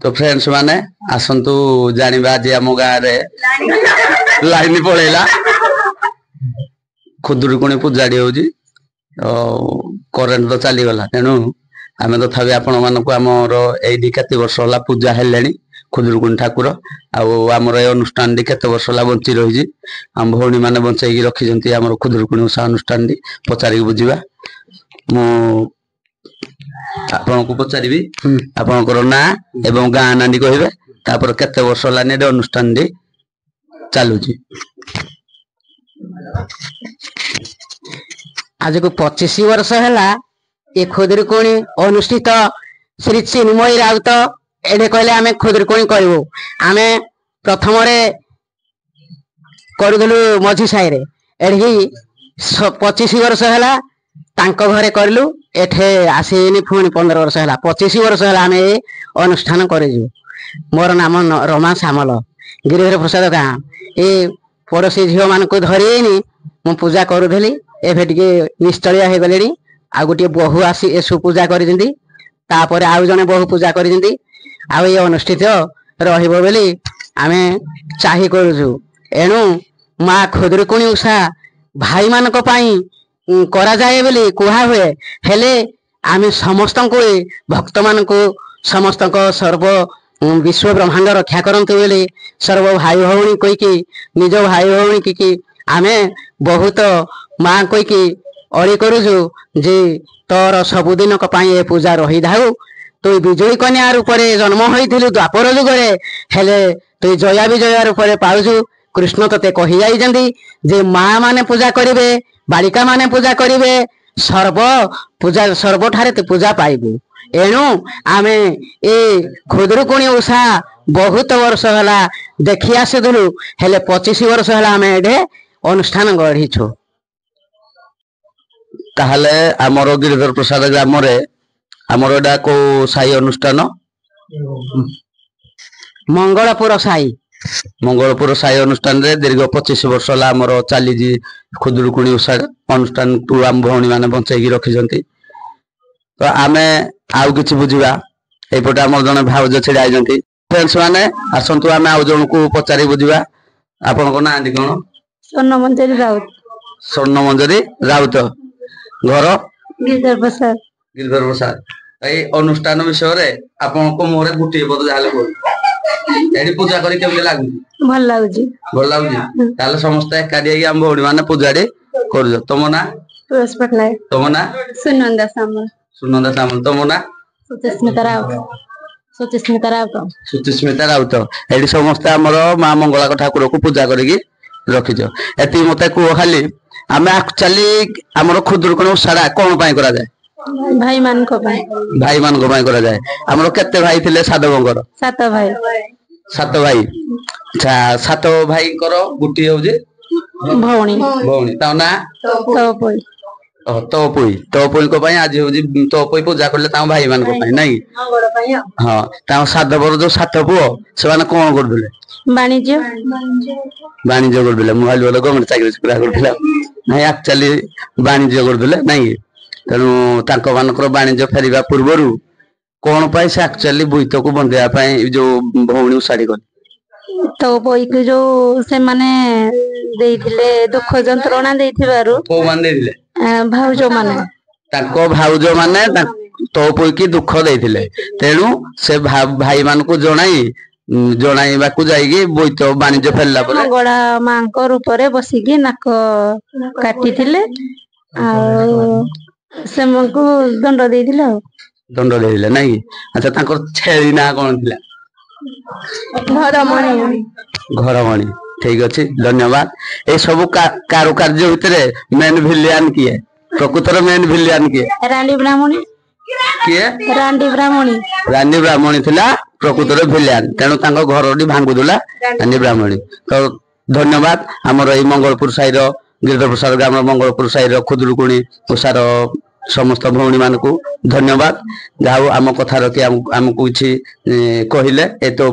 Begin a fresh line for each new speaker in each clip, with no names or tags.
तो फ्रेंड्स माने आसंतु जानिबा जे हम गाँ रे लाइन पळेला खुदुरुकुणी पूजाडी होजी करेंट तो चली गला तेनु आमे तो थाबी आपण मानको हमर एडी केते वर्ष होला पूजा हेलेनी खुदुरुकुणी ठाकुर आमर ए अनुष्ठान दी केते वर्ष होला बंची रहिजी हम भौणी माने बंचाई रखी जंती हमर खुदुरुकुणी उसा अनुष्ठान दी पचारी बुझिबा मो आपन को पचारिबी आपनकर ना एवं गाँ नांदी कहिबे तापर केते वर्ष होला ने अनुष्ठान दी चालुजी
आज को 25 वर्ष है ये खुदुरुकुणी अनुष्ठित श्री चिन्मयी राउत एडे कहले आमे खुदुरुकुणी करू आमे प्रथम करदलु मझी साई रे एडी 25 वर्ष है तांको घरे करलु एठे आसीनी पुणी 15 वर्ष है 25 वर्ष है आमे अनुष्ठान करेजु मोर नाम रमा सामल गिरिधर प्रसाद गाँ ए पड़ोसी झील मान को धरिनी मु पूजा करूली एभे टिके निश्चलिया हो गले आ गोटे बहु आसी एसु पूजा कर आउ जने बहु पूजा कर अनुष्ठित रहिबो बोली आमे चाही करूछु एणु माँ खुदुरुकुणी उषा भाई मानक पई करा जाए बोली कुहा हुए हेले आमे समस्त को भक्त मान को समस्त सर्व विश्व ब्रह्मांड रक्षा करंतु बोली सर्व भाई भौणी कहीकि निज भाई भौणी की आमे बहुत माँ कहीकि अड़ी करूछु जे तोर सबुदिन ए पूजा रही धाऊ तु विजयी कन्या रूप जन्म होइथिलु द्वापर जुगरे हेले तु जया विजय रूप पाउछु कृष्ण तते कहि जाइजंदी जे माँ माने पूजा करिवे बालिका माने पूजा करिवे सर्व पूजा सर्व ठारे ते पूजा पाइबु एणु आमे ए खुदुरुकुणी उषा बहुत वर्ष है देखी आसुलु हेले 25 वर्ष है आमे एडे अनुष्ठान गढ़ीछु
ताहले आमर गिरिधर प्रसाद ग्राम रे आमर एडा को साई अनुष्ठान
मंगलपुर साई
अनुष्ठान रे दीर्घ 25 वर्ष है आमर चली जी खुदुरुकुणी उषा अनुष्ठान को आम भौणी माने बंचाई रखी तो आमे आउ किछि बुझिबा एपटे आम जन भाउज छिड़ा फ्रेंड्स मैंने आसतु आम आउ जन को पचारि बुझा आपण ना कौन
स्वर्ण मंजरी राउत
स्वर्ण मंजरी राउत घर
गिरधर प्रसाद
गिरधर प्रसाद ये अनुष्ठान विषय रे आपण को मोरे गुटी पद जाले बोल एडी पूजा करी केमते लागु
भल लागुजी
ताले समस्त एकाडी हम भौणी माने पूजाडी करजो तुम ना
तुलस पटनायक
तुम ना
सुनंदा सामल
तुम ना
सुचिस्मिता
राउत एडी समस्त हमर मां मंगला ठाकुर को पूजा करिकी रखिजो एती मते को खाली आमे एक्चुअली हमर खुदुरकोण साडा कोन पई करा जाय
भाई मान को
करा जाए हमर केते भाई थिले साधवंकर
सात भाई
अच्छा सात भाई कर गुटी होजे
भौणी
ता ना तोपोई को पई आज होजी तोपोई पूजा करले ता भाई मान को पई नहीं हां ता साधवर जो सात पुओ से माने कोन करदुले
वाणिज्य
करदुले मोबाइल वाला गवर्नमेंट चाकरी पूरा करदुले नहीं एक्चुअली वाणिज्य करदुले नहीं तेणु तांको मानकर वाणिज्य फेरिबा पूर्वरु कोन पई से एक्चुअली बुइतो को बंदेया पई जो भौणी उसाड़ी कर
तो बोई के जो से माने देइथिले दुख जंत्रणा देइथिबारु
को मान देइथिले
भाउजो माने
तांको भाउजो माने तो पोई की दुख देइथिले तेणु से भाई मान को जणाइबा को जाईगी बुइतो वाणिज्य फेरला परे
गोड़ा मांको रूप रे बसी की नाक काटिथिले आ से मको दंड देइथिले नहीं अच्छा तांको छेली ना कोन थिला घरमणी ठीक अच्छे धन्यवाद ये सब कारुकार्य भितर मेन भिलियन किए प्रकृतर मेन भिलियन किए रानी
ब्राह्मणी थिला प्रकृतर भिलियन तेणु तांको घर भांगुदुला रानी ब्राह्मणी तो धन्यवाद आमर ये मंगलपुर साइर गिरधर प्रसाद ग्राम मंगलपुर साइर खुदुरकुणी ओषार समस्त भौणी मान को धन्यवाद जाओ आम कथा रखी आमको किसी कहले ए तो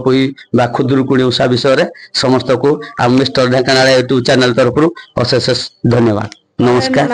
बा खुदुरकुणी उषा विषय समस्त को आम मिस्टर ढेंकानाल यूट्यूब चैनल तरफ अशेष धन्यवाद नमस्कार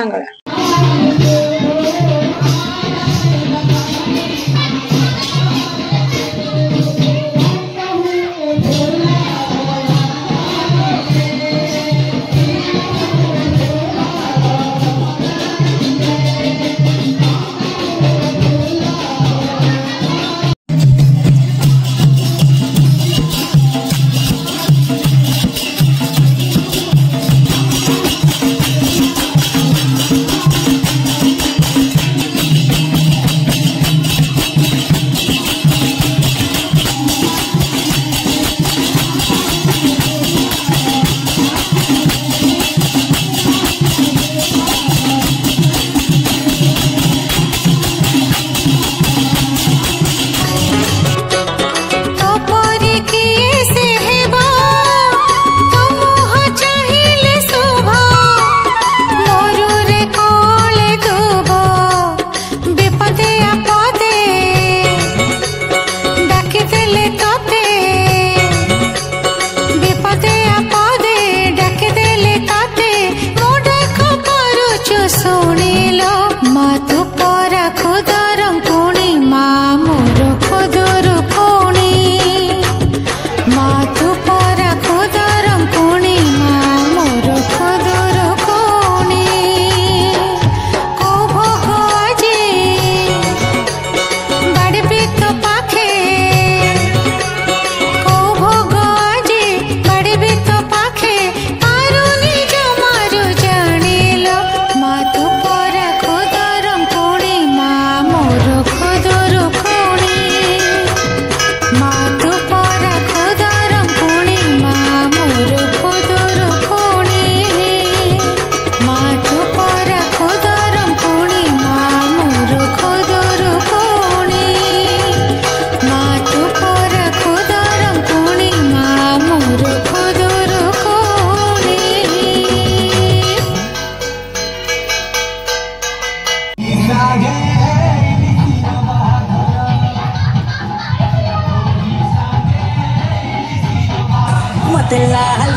लाल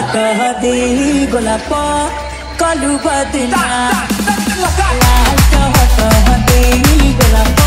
टह दे गोलाप कलु बदना लाल टह दे गोलाप